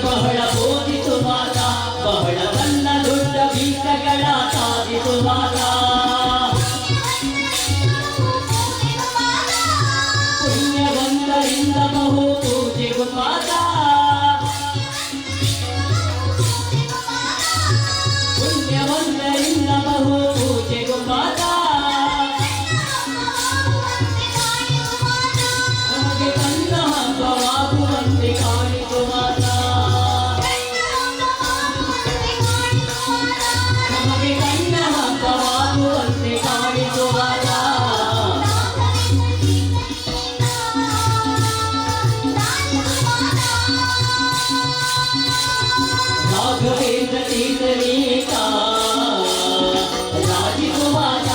ಬಹಳ ಬೋಧಿತು ಮಾತ ಬಹಳ ಬಣ್ಣ ದೊಡ್ಡ ಬೀಜಗಳ ಸಾಧಿತು ಮಾತ ಪುಣ್ಯವಂತರಿಂದ ಬಹು ಪೂಜೆಗೂ ಮಾತ ಪುಣ್ಯವಂತರಿಂದ ಬಹು ಪೂಜೆಗೂ ಮಾತ ನಮಗೆ ಕಣ್ಣ ಹಬ್ಬವಾಗುವಂತೆ ಕಾಣಿತು ಮಾತ ನಮಗೆ ಕಣ್ಣ ಹಬ್ಬವಾಗುವಂತೆ ಕಾಣಿತು ಮಾತ ರಾಘವೇಂದ್ರ ತೀರ್ಥನೀಕ ರಾಜಿತು ಮಾತ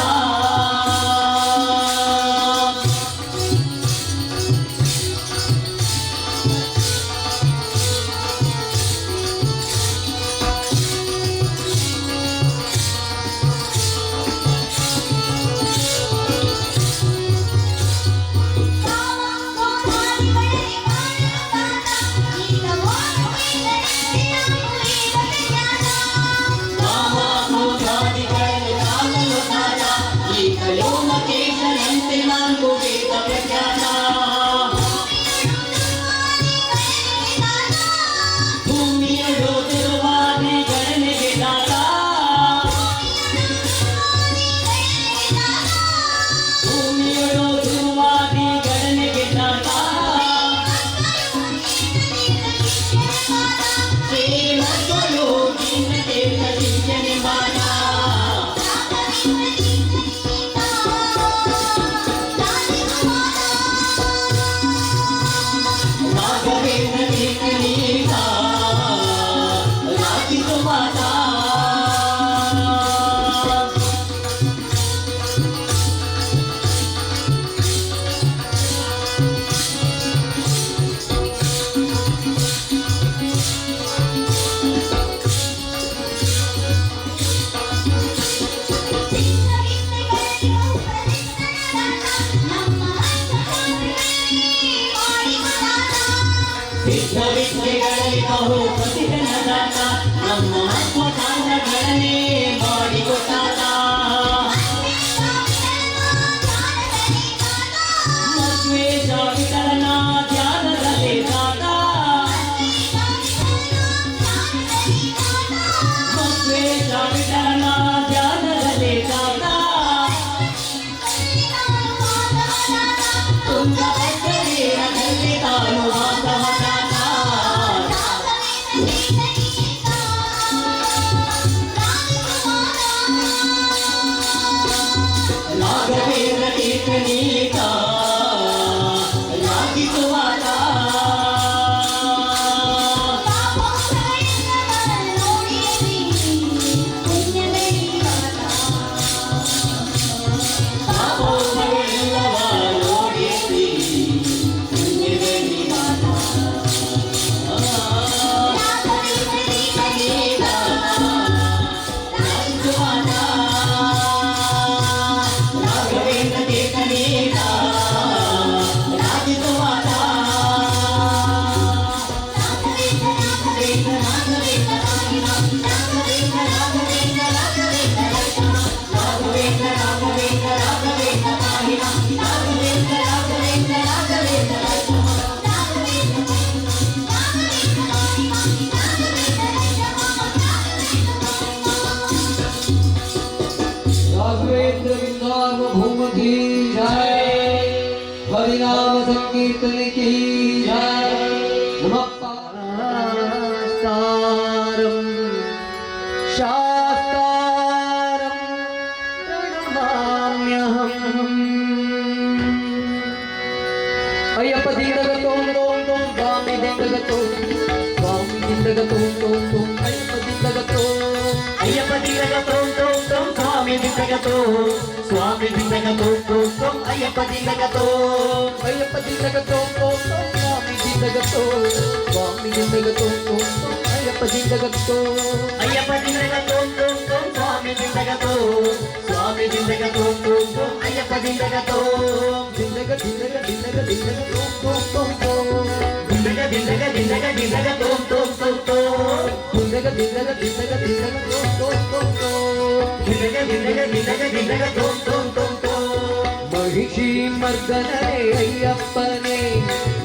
ವಿದ್ಯೆಗಳಲ್ಲಿ ಬಹು ಪ್ರತಿದಿನದಾತ ನಮ್ಮ ಆತ್ಮಕಾಂಡಗಳನ್ನೇ ಮಾಡಿಕೊಟ್ಟಾತ ಮದುವೆ ಜಾವಿತರನ ಧ್ಯಾನದಲ್ಲಿ ತಾತ ಮದುವೆ ಜಾವಿತರನ ಧ್ಯಾನದಲ್ಲಿ ತಾತ ತುಂಗಭದ್ರೆಯಲ್ಲಿ ತಾನು ವಾಸವತಾತ कली की नमः शास्त्रम शास्त्रम प्रणमाम्यहम् अय्यप्प दिंडगतो स्वामी दिंडगतो स्वामी दिंडगतो अय्यप्प दिंडगतो अय्यप्प दिंडगतो स्वामी दिंडगतो स्वामी दिंडगतो अय्यप्प दिंडगतो अय्यप्प दिंडगतो स्वामी दिंडगतो स्वामी दिंडगतो अय्यप्प दिंडगतो अय्यप्प दिंडगतो स्वामी दिंडगतो स्वामी दिंडगतो अय्यप्प दिंडगतो दिंडग दिंडग दिंडग दिंडगतो दिंडग दिंडग दिंडग दिंडगतो दिंडग दिंडग दिंडग दिंडगतो दिंडग दिंडग दिंडग दिंडगतो महिषी मर्दने अय्यप्पने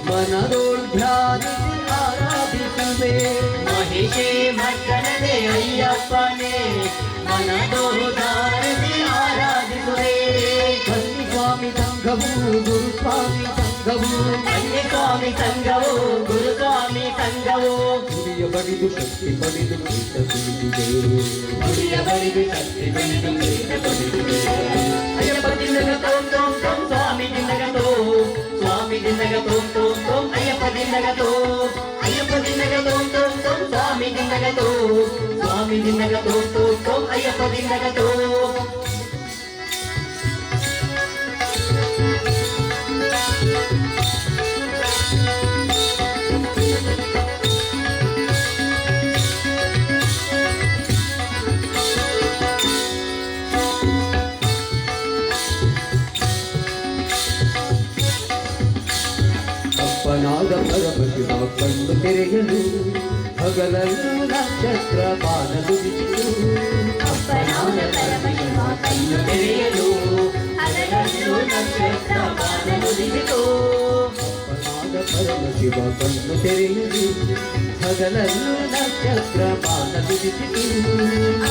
मनदोळ ध्यानिಸಿ ಆರಾಧಿಸುವೆ महिषी मर्दने अय्यप्पने मनदोधारति आराधिಸುವೆ ಬನ್ನಿ ಸ್ವಾಮಿ ಸಂಘವು ಗುರು ಸ್ವಾಮಿ ಸಂಘವು ಬನ್ನಿ ಸ್ವಾಮಿ ಸಂಘವು ಗುರು ಸ್ವಾಮಿ ಸಂಘವು ಗುಡಿಯ ಬಡಿದು ಶಕ್ತಿ ಪಡೆದು ಪೀಠ ಕುಳಿತಿದೆ ಗುಡಿಯ ಬಳಿದು ಶಕ್ತಿ ಬೆಳೆದು ಪೀಠ ಕುಳಿತಿದೆ ಅಯ್ಯಪ್ಪ ದಿನಗತೋ ಸ್ವಾಮಿ ದಿನಗತೋ ಸ್ವಾಮಿ ದಿನಗತೋ ಅಯ್ಯಪ್ಪ ದಿನಗತೋ ಅಯ್ಯಪ್ಪ ದಿನಗತೋ ಸ್ವಾಮಿ ದಿನಗತೋ ಸ್ವಾಮಿ ದಿನಗತೋ ಅಯ್ಯಪ್ಪ ದಿನಗತೋ ಅಪ್ಪನಾದ ಪರಮಶಿವ ಕಣ್ಣು ತೆರೆಯಲು ಹಗಲನ್ನು ನಕ್ಷತ್ರ ಬಾನದುಗಿಸಿತು ಅಪ್ಪನಾದ ಪರಮಶಿವ ಕಣ್ಣು ತೆರೆಯಲು ಹಗಲನ್ನು ನಕ್ಷತ್ರ ಬಾನದುಗಿಸಿತು ಅಪ್ಪನಾದ ಪರಮಶಿವ ಕಣ್ಣು ತೆರೆಯಲು ಹಗಲನ್ನು ನಕ್ಷತ್ರ ಬಾನದುಗಿಸಿತು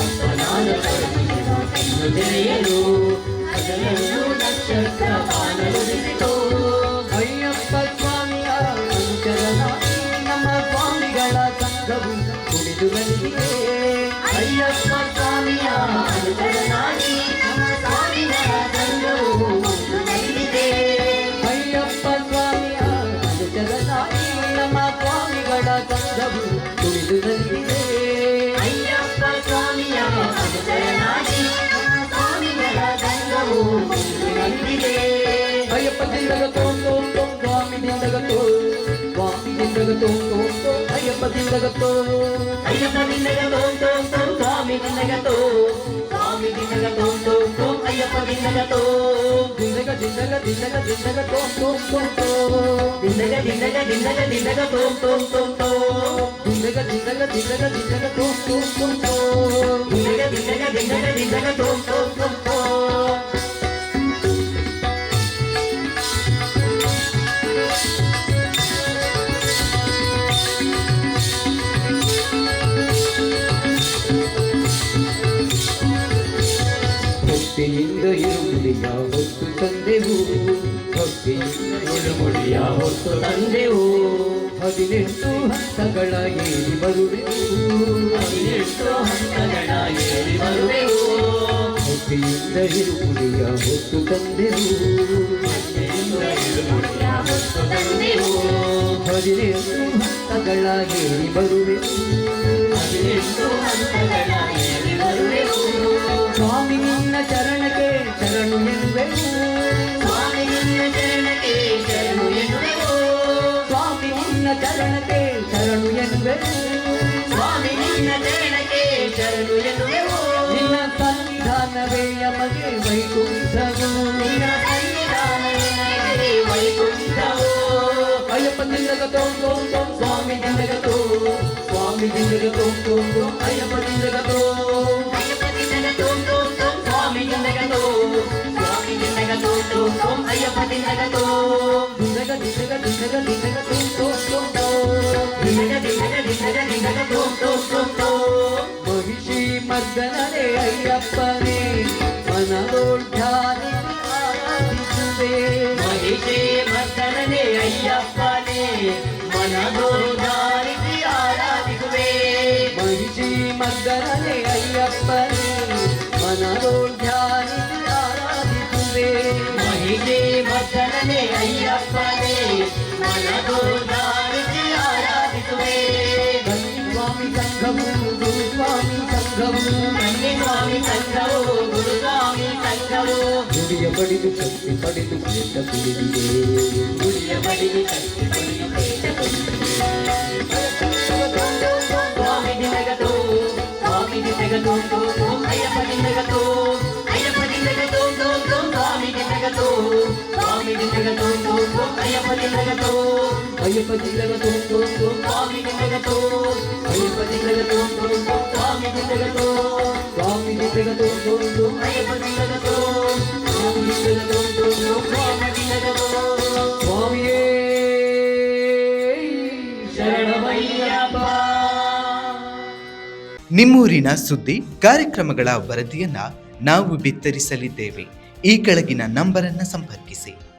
ಅಪ್ಪನಾದ ಪರಮಶಿವ ಕಣ್ಣು ತೆರೆಯಲು ಹಗಲನ್ನು ನಕ್ಷತ್ರ ಬಾನದುಗಿಸಿತು ಅಯ್ಯಪ್ಪ ಸ್ವಾಮಿಯ ಅನುಚರಣ ನಮ್ಮ ಸ್ವಾಮಿಗಳ ಸಂಘವು ಕುಡಿದು ಬಂದಿದೆ ಅಯ್ಯಪ್ಪ ಸ್ವಾಮಿಯ ಅನುಚರನಾಗಿ ನಮ್ಮ ಸ್ವಾಮಿಗಳ ಸಂಘವು ನಡೆದಿದೆ ಅಯ್ಯಪ್ಪ ಸ್ವಾಮಿಯ ಅನುಚರನಾಗಿ ನಮ್ಮ ಸ್ವಾಮಿಗಳ ಸಂಘವು ಕುಡಿದು ಬಂದಿದೆ ಅಯ್ಯಪ್ಪ ಸ್ವಾಮಿಯ ಅನುಚರನಾಗಿ ನಮ್ಮ ಸ್ವಾಮಿಗಳ ಸಂಘವು ನಡೆದಿದೆ ಅಯ್ಯಪ್ಪ ದಿಂಡಗತೋ ಸ್ವಾಮಿ ದಿಂಡಗತೋ ಸ್ವಾಮಿ ದಿಂಡಗತೋ ಅಯ್ಯಪ್ಪ ದಿಂಡಗತೋ ಅಯ್ಯಪ್ಪ ದಿನಗತೋ ಸ್ವಾಮಿ ದಿನಗತೋ ಸ್ವಾಮಿ ದಿನಗತೋ ಅಯ್ಯಪ್ಪ ದಿನಗತೋ ದಿಂಡಗ ದಿಂಡಗ ದಿಂಡಗ ದಿಂಡಗತೋ ದಿನಗ ದಿನಗ ದಿನಗ ದಿನಗತೋ ದಿಂಡಗ ದಿಂಡಗ ದಿಂಡಗ ದಿಂಡಗತೋ ದಿನಗ ದಿನಗ ದಿನಗ ದಿನಗತೋ ಭಕ್ತಿಯಿಂದ ಇರುಮುಡಿಯ ಹೊತ್ತು ತಂದೆವು ಭಕ್ತಿಯಿಂದ ಇರುಮುಡಿಯ ಹೊತ್ತು ತಂದೆವು 18 ಹಂತಗಳ ಏರಿ ಬರುವೆವು 18 ಹಂತಗಳ ಏರಿ ಬರುವೆವು ಭಕ್ತಿಯಿಂದ ಇರುಮುಡಿಯ ಹೊತ್ತು ತಂದೆವು ಇರುಮುಡಿಯ ಹೊತ್ತು ತಂದೆವು 18 ಹಂತಗಳ ಏರಿ ಬರುವೆವು 18 ಹಂತಗಳ ಏರಿ ಬರುವೆವು ಸ್ವಾಮಿ ನಿನ್ನ ಚರಣಕ್ಕೆ ಶರಣು ಎನ್ನುವೆವು ಸ್ವಾಮಿ ನಿನ್ನ ಚರಣಕ್ಕೆ ಶರಣು ಎನ್ನುವೆವು ಸ್ವಾಮಿ ನಿನ್ನ ಚರಣಕ್ಕೆ ಶರಣು ಎನ್ನುವೆವು ಸ್ವಾಮಿ ನಿನ್ನ ಚರಣಕ್ಕೆ ಶರಣು ಎನ್ನುವೆವು ನಿನ್ನ ಸನ್ನಿಧಾನವೇ ಯಮಗೆ ವೈಕುಂಠವು ನಿನ್ನ ಸನ್ನಿಧಾನವೇ ವೈಕುಂಠವು ಅಯ್ಯಪ್ಪ ದಿಂಡಗತೋ ಸ್ವಾಮಿ ದಿನಗತೋ ಸ್ವಾಮಿ ದಿಂಡಗತೋ ಅಯ್ಯಪ್ಪ ದಿಂಡಗತೋ ಅಯ್ಯಪ್ಪ ದಿನಗತೋ ಸ್ವಾಮಿ ದಿನಗತೋ ಸ್ವಾಮಿ ದಿನಗತೋ ಅಯ್ಯಪ್ಪ ದಿನಗತೋ ದಿಂಡಗ ದಿಂಡಗ ದಿಂಡಗ ದಿಂಡಗತೋ ದಿನಗ ದಿನಗ ದಿನಗ ದಿನಗತೋ ಮಹಿಷಿ ಮರ್ದನನೇ ಅಯ್ಯಪ್ಪನೇ ಮನದೋಳ್ ಧ್ಯಾನಿಸಿ ಆರಾಧಿಸುವೆ ಮಹಿಷೇ ಮರ್ದನನೇ ಅಯ್ಯಪ್ಪ ಮಗ್ಗನೇ ಅಯ್ಯಪ್ಪನೇ ಮನದೋಳ್ ಧ್ಯಾನಿಸಿ ಆರಾಧಿಸುವೆ ಮಹಿಷಿ ಮರ್ದನನೇ ಅಯ್ಯಪ್ಪನೇ ಮನದೋದಾರಿಸಿ ಆರಾಧಿಸುವೆ ಸ್ವಾಮಿ ಸಂಘವು ಗುರುಸ್ವಾಮಿ ಸಂಘವು ಸ್ವಾಮಿ ಸಂಘವು ಗುರುಸ್ವಾಮಿ ಸಂಘವು ಗುಡಿಯ ಬಡಿದು ಶಕ್ತಿ ಪಡೆದು ಪೇಟ ತಿಳಿದಿದೆ ಗುಡಿಯ ಬಡಿಗೆ ಶಕ್ತಿ ಪಡೆದು ಪೇಟ ತಿಳಿದಿದೆ. ಸ್ವಾಮಿ ದಿನಗತು ಸ್ವಾಮಿ ದಿನಗತು ಅಯ್ಯಪ್ಪ ದಿನಗತು ಅಯ್ಯಪ್ಪ ದಿನಗತು ಸ್ವಾಮಿ ದಿನಗತು ಸ್ವಾಮಿ ದಿನಗತು ಅಯ್ಯಪ್ಪ ದಿನಗತು ಅಯ್ಯಪ್ಪ ಜಿಲ್ಲಗತು ಸ್ವಾಮಿ ದಿನಗತು ಅಯ್ಯಪ್ಪ ದಿನಗತು ಸ್ವಾಮಿ ದಿನಗತು ಸ್ವಾಮಿ ಜಿಲ್ಲಗತು ಅಯ್ಯಪ್ಪ ದಿನಗತು ಸ್ವಾಮಿ ದಿನಗತು ಸ್ವಾಮಿ ದಿನಗತು ಸ್ವಾಮಿಯೇ ಶರಣಮಯ್ಯಪ್ಪ. ನಿಮ್ಮೂರಿನ ಸುದ್ದಿ ಕಾರ್ಯಕ್ರಮಗಳ ವರದಿಯನ್ನ ನಾವು ಬಿತ್ತರಿಸಲಿದ್ದೇವೆ. ಈ ಕೆಳಗಿನ ನಂಬರನ್ನು ಸಂಪರ್ಕಿಸಿ.